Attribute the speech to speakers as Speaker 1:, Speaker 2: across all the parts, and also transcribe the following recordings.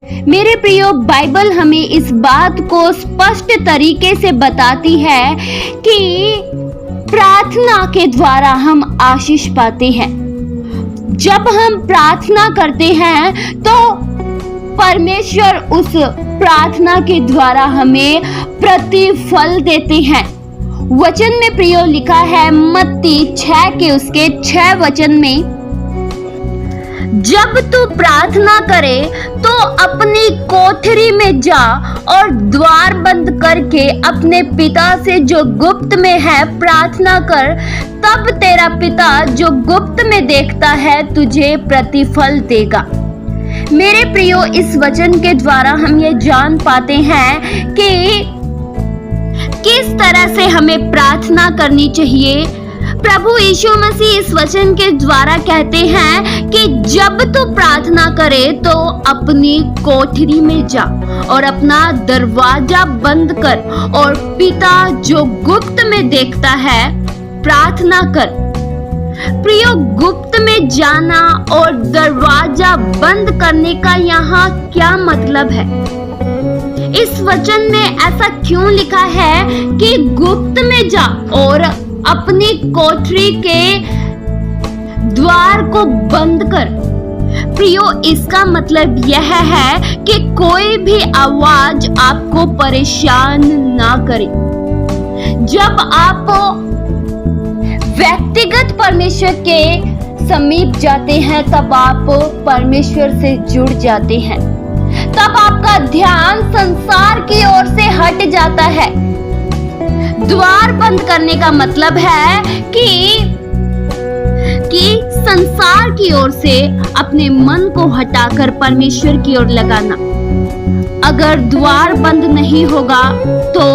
Speaker 1: मेरे प्रियो, बाइबल हमें इस बात को स्पष्ट तरीके से बताती है कि प्रार्थना के द्वारा हम आशीष पाते हैं। जब हम प्रार्थना करते हैं तो परमेश्वर उस प्रार्थना के द्वारा हमें प्रतिफल देते हैं। वचन में प्रियो लिखा है मत्ती 6 के उसके 6 वचन में, जब तू प्रार्थना करे तो अपनी कोठरी में जा और द्वार बंद करके अपने पिता से जो गुप्त में है प्रार्थना कर, तब तेरा पिता जो गुप्त में देखता है तुझे प्रतिफल देगा। मेरे प्रियो, इस वचन के द्वारा हम ये जान पाते हैं कि किस तरह से हमें प्रार्थना करनी चाहिए। प्रभु यीशु मसीह इस वचन के द्वारा कहते हैं कि जब तू प्रार्थना करे तो अपनी कोठरी में जा और अपना दरवाजा बंद कर और पिता जो गुप्त में देखता है प्रार्थना कर। प्रियो, गुप्त में जाना और दरवाजा बंद करने का यहाँ क्या मतलब है? इस वचन में ऐसा क्यों लिखा है कि गुप्त में जा और अपनी कोठरी के द्वार को बंद कर? प्रियो, इसका मतलब यह है कि कोई भी आवाज आपको परेशान ना करे। जब आप व्यक्तिगत परमेश्वर के समीप जाते हैं तब आप परमेश्वर से जुड़ जाते हैं। तब आपका ध्यान संसार की ओर से हट जाता है। द्वार बंद करने का मतलब है कि संसार की ओर से अपने मन को हटाकर परमेश्वर की ओर लगाना। अगर द्वार बंद नहीं होगा तो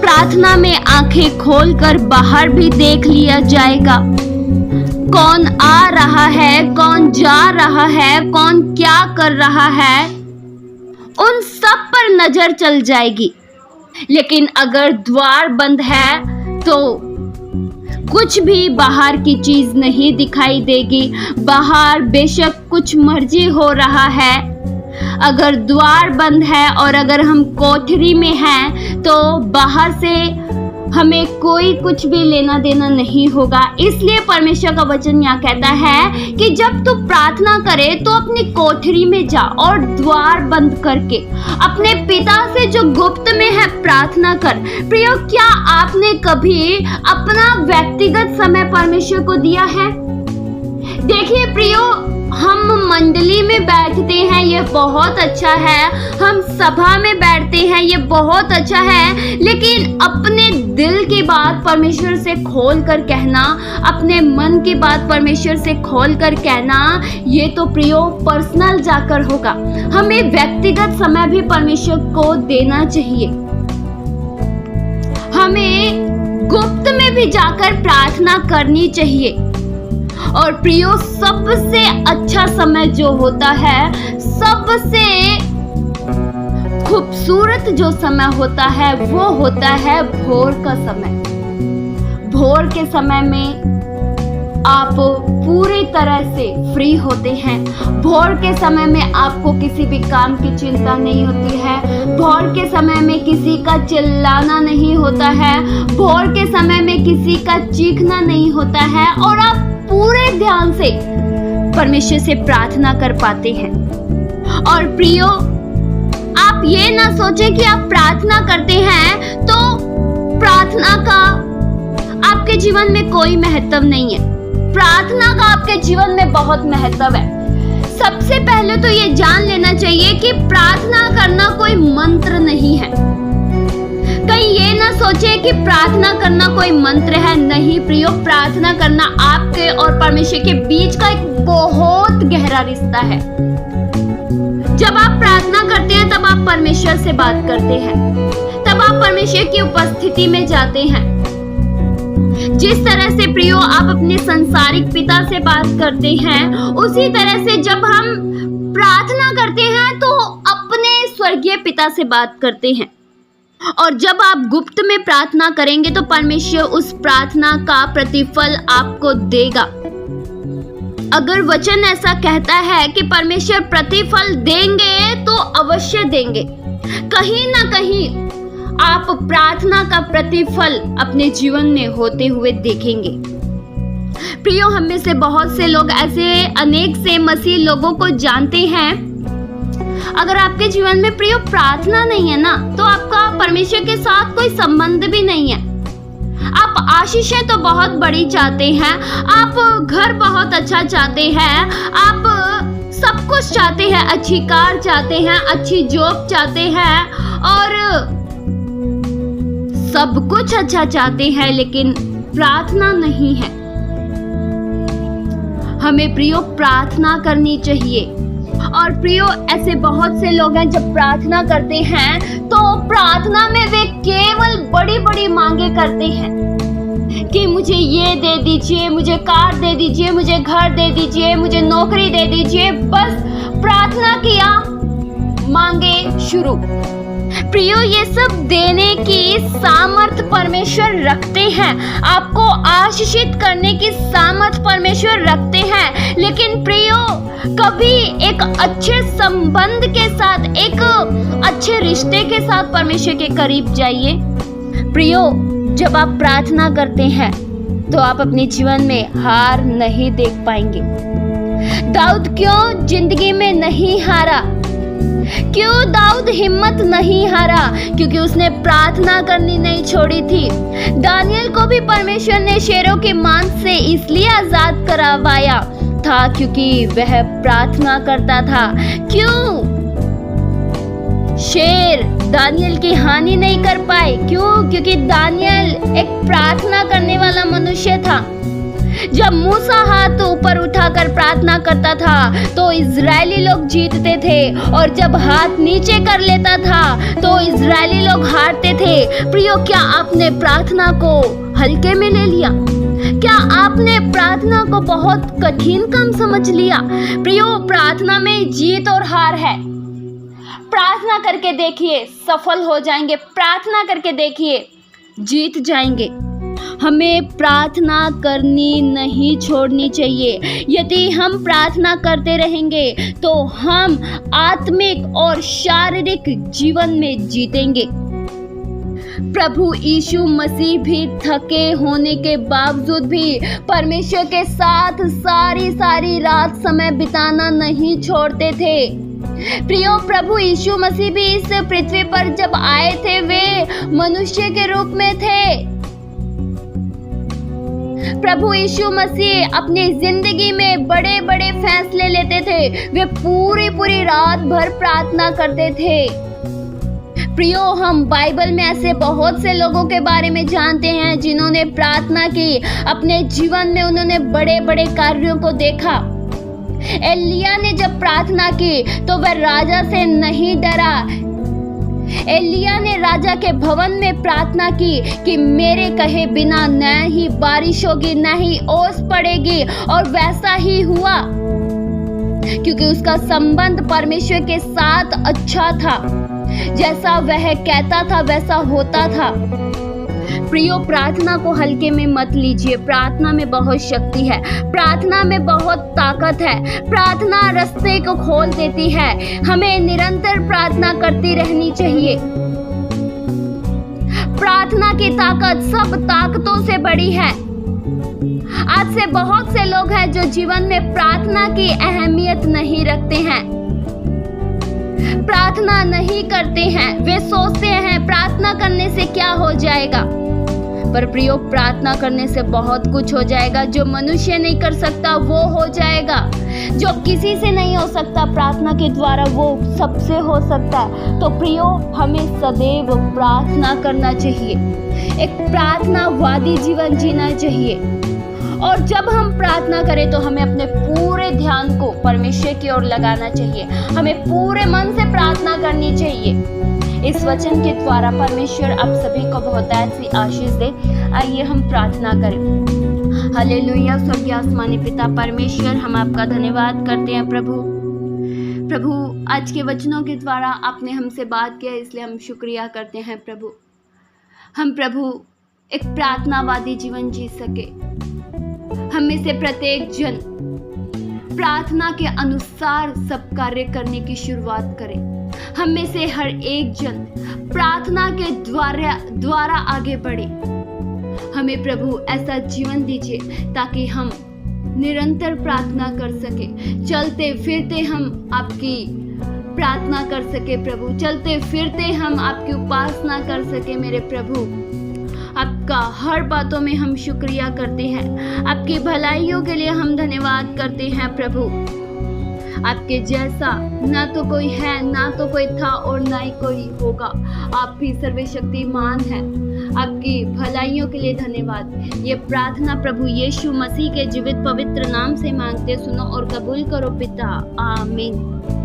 Speaker 1: प्रार्थना में आंखें खोलकर बाहर भी देख लिया जाएगा। कौन आ रहा है, कौन जा रहा है, कौन क्या कर रहा है, उन सब पर नजर चल जाएगी। लेकिन अगर द्वार बंद है तो कुछ भी बाहर की चीज नहीं दिखाई देगी। बाहर बेशक कुछ मर्जी हो रहा है, अगर द्वार बंद है और अगर हम कोठरी में हैं तो बाहर से हमें कोई कुछ भी लेना देना नहीं होगा। इसलिए परमेश्वर का वचन यहाँ कहता है कि जब तू प्रार्थना करे तो अपनी कोठरी में जा और द्वार बंद करके अपने पिता से जो गुप्त में है प्रार्थना कर। प्रियो, क्या आपने कभी अपना व्यक्तिगत समय परमेश्वर को दिया है? देखिए प्रियो, हम मंडली में बैठते हैं, ये बहुत अच्छा है। हम सभा में बैठते हैं, ये बहुत अच्छा है। लेकिन अपने दिल की बात परमेश्वर से खोल कर कहना, अपने मन की बात परमेश्वर से खोल कर कहना, ये तो प्रियो पर्सनल जाकर होगा। हमें व्यक्तिगत समय भी परमेश्वर को देना चाहिए। हमें गुप्त में भी जाकर प्रार्थना करनी चाहिए। और प्रियो, सबसे अच्छा समय जो होता है, सबसे खूबसूरत जो समय होता है वो होता है भोर का समय। भोर के समय में आप पूरी तरह से फ्री होते हैं। भोर के समय में आपको किसी भी काम की चिंता नहीं होती है। भोर के समय में किसी का चिल्लाना नहीं होता है। भोर के समय में किसी का चीखना नहीं होता है और आप पूरे ध्यान से परमेश्वर से प्रार्थना कर पाते हैं। और प्रियो, आप ये ना सोचें कि आप प्रार्थना करते हैं तो प्रार्थना का आपके जीवन में कोई महत्व नहीं है। प्रार्थना का आपके जीवन में बहुत महत्व है। सबसे पहले तो ये जान लेना चाहिए कि प्रार्थना करना कोई मंत्र नहीं है। कहीं ये ना सोचे कि प्रार्थना करना कोई मंत्र है। नहीं प्रियो, प्रार्थना करना आपके और परमेश्वर के बीच का एक बहुत गहरा रिश्ता है। जब आप प्रार्थना करते हैं तब आप परमेश्वर से बात करते हैं, तब आप परमेश्वर की उपस्थिति में जाते हैं। जिस तरह से प्रियो आप अपने संसारिक पिता से बात करते हैं, उसी तरह से जब हम प्रार्थना करते हैं तो अपने स्वर्गीय पिता से बात करते हैं। और जब आप गुप्त में प्रार्थना करेंगे तो परमेश्वर उस प्रार्थना का प्रतिफल आपको देगा। अगर वचन ऐसा कहता है कि परमेश्वर प्रतिफल देंगे तो देंगे। कहीं ना कहीं आप प्रार्थना का प्रतिफल अपने जीवन में होते हुए देखेंगे। प्रियो, हम में से बहुत से लोग ऐसे अनेक से मसीह लोगों को जानते हैं। अगर आपके जीवन में प्रियो प्रार्थना नहीं है ना, तो आपका परमेश्वर के साथ कोई संबंध भी नहीं है। आप आशीषें तो बहुत बड़ी चाहते हैं, आप घर बहुत अच्छा चाहते हैं, आप सब कुछ चाहते हैं, अच्छी कार चाहते हैं, अच्छी जॉब चाहते हैं और सब कुछ अच्छा चाहते हैं, लेकिन प्रार्थना नहीं है। हमें प्रियो प्रार्थना करनी चाहिए। और प्रियो, ऐसे बहुत से लोग हैं जब प्रार्थना करते हैं तो प्रार्थना में वे केवल बड़ी बड़ी मांगे करते हैं कि मुझे ये दे दीजिए, मुझे कार दे दीजिए, मुझे घर दे दीजिए, मुझे नौकरी दे दीजिए। बस प्रार्थना किया, मांगे शुरू। प्रियो, ये सब देने की सामर्थ परमेश्वर रखते हैं, आपको आशीषित करने की सामर्थ परमेश्वर रखते हैं। लेकिन प्रियो, कभी एक अच्छे संबंध के साथ, एक अच्छे रिश्ते के साथ परमेश्वर के करीब जाइए। प्रियो, जब आप प्रार्थना करते हैं तो आप अपने जीवन में हार नहीं देख पाएंगे। दाऊद क्यों जिंदगी में नहीं हारा? क्यों दाऊद हिम्मत नहीं हारा? क्योंकि उसने प्रार्थना करनी नहीं छोड़ी थी। दानियल को भी परमेश्वर ने शेरों के मांस से इसलिए आजाद करवाया था क्योंकि वह प्रार्थना करता था। क्यों शेर दानियल की हानि नहीं कर पाए? क्यों? क्योंकि दानियल एक प्रार्थना करने वाला मनुष्य था। जब मूसा हाथ ऊपर उठाकर प्रार्थना करता था तो इजरायली लोग जीतते थे, और जब हाथ नीचे कर लेता था तो इजरायली लोग हारते थे। प्रियो, क्या आपने प्रार्थना को हल्के में ले लिया? क्या आपने प्रार्थना को बहुत कठिन काम समझ लिया? प्रियो, प्रार्थना में जीत और हार है। प्रार्थना करके देखिए, सफल हो जाएंगे। प्रार्थना करके देखिए, जीत जाएंगे। हमें प्रार्थना करनी नहीं छोड़नी चाहिए। यदि हम प्रार्थना करते रहेंगे तो हम आत्मिक और शारीरिक जीवन में जीतेंगे। प्रभु यीशु मसीह भी थके होने के बावजूद भी परमेश्वर के साथ सारी रात समय बिताना नहीं छोड़ते थे। प्रियो, प्रभु यीशु मसीह भी इस पृथ्वी पर जब आए थे वे मनुष्य के रूप में थे। प्रभु यीशु मसीह अपनी जिंदगी में बड़े बड़े फैसले लेते थे। वे पूरी रात भर प्रार्थना करते थे। प्रियो, हम बाइबल में ऐसे बहुत से लोगों के बारे में जानते हैं जिन्होंने प्रार्थना की। अपने जीवन में उन्होंने बड़े बड़े कार्यों को देखा। एलिया ने जब प्रार्थना की तो वह राजा से नहीं डरा। एलिया ने राजा के भवन में प्रार्थना की कि मेरे कहे बिना न ही बारिश होगी, न ही ओस पड़ेगी, और वैसा ही हुआ क्योंकि उसका संबंध परमेश्वर के साथ अच्छा था। जैसा वह कहता था वैसा होता था। प्रियो, प्रार्थना को हल्के में मत लीजिए। प्रार्थना में बहुत शक्ति है, प्रार्थना में बहुत ताकत है। प्रार्थना रास्ते को खोल देती है। हमें निरंतर प्रार्थना करती रहनी चाहिए। प्रार्थना की ताकत सब ताकतों से बड़ी है। आज से बहुत से लोग हैं जो जीवन में प्रार्थना की अहमियत नहीं रखते हैं, प्रार्थना नहीं करते हैं। वे सोचते हैं प्रार्थना करने से क्या हो जाएगा, पर प्रियो, प्रार्थना करने से बहुत कुछ हो जाएगा। जो मनुष्य नहीं कर सकता वो हो जाएगा। जो किसी से नहीं हो सकता प्रार्थना के द्वारा वो सबसे हो सकता है। तो प्रियो, हमें सदैव प्रार्थना करना चाहिए, एक प्रार्थनावादी जीवन जीना चाहिए। और जब हम प्रार्थना करें तो हमें अपने पूरे ध्यान को परमेश्वर की ओर लगाना चाहिए। हमें पूरे मन से प्रार्थना करनी चाहिए। इस वचन के द्वारा परमेश्वर आप सभी को बहुत ऐसी आशीष दे। आइए हम प्रार्थना करें। हालेलुया। स्वर्गीय आसमानी पिता परमेश्वर, हम आपका धन्यवाद करते हैं प्रभु, आज के वचनों के द्वारा आपने हमसे बात किया, इसलिए हम शुक्रिया करते हैं प्रभु। हम प्रभु एक प्रार्थनावादी जीवन जी सके। हम में से प्रत्येक जन प्रार्थना के अनुसार सब कार्य करने की शुरुआत करें। हम में से हर एक जन प्रार्थना के द्वारा आगे बढ़े। हमें प्रभु ऐसा जीवन दीजिए ताकि हम निरंतर प्रार्थना कर सके, चलते फिरते हम आपकी प्रार्थना कर सके प्रभु, चलते फिरते हम आपकी उपासना कर सके मेरे प्रभु। आपका हर बातों में हम शुक्रिया करते हैं, आपकी भलाइयों के लिए हम धन्यवाद करते हैं प्रभु। आपके जैसा ना तो कोई है, ना तो कोई था और ना ही कोई होगा। आप भी सर्वशक्तिमान हैं। आपकी भलाइयों के लिए धन्यवाद। ये प्रार्थना प्रभु यीशु मसीह के जीवित पवित्र नाम से मांगते सुनो और कबूल करो पिता, आमीन।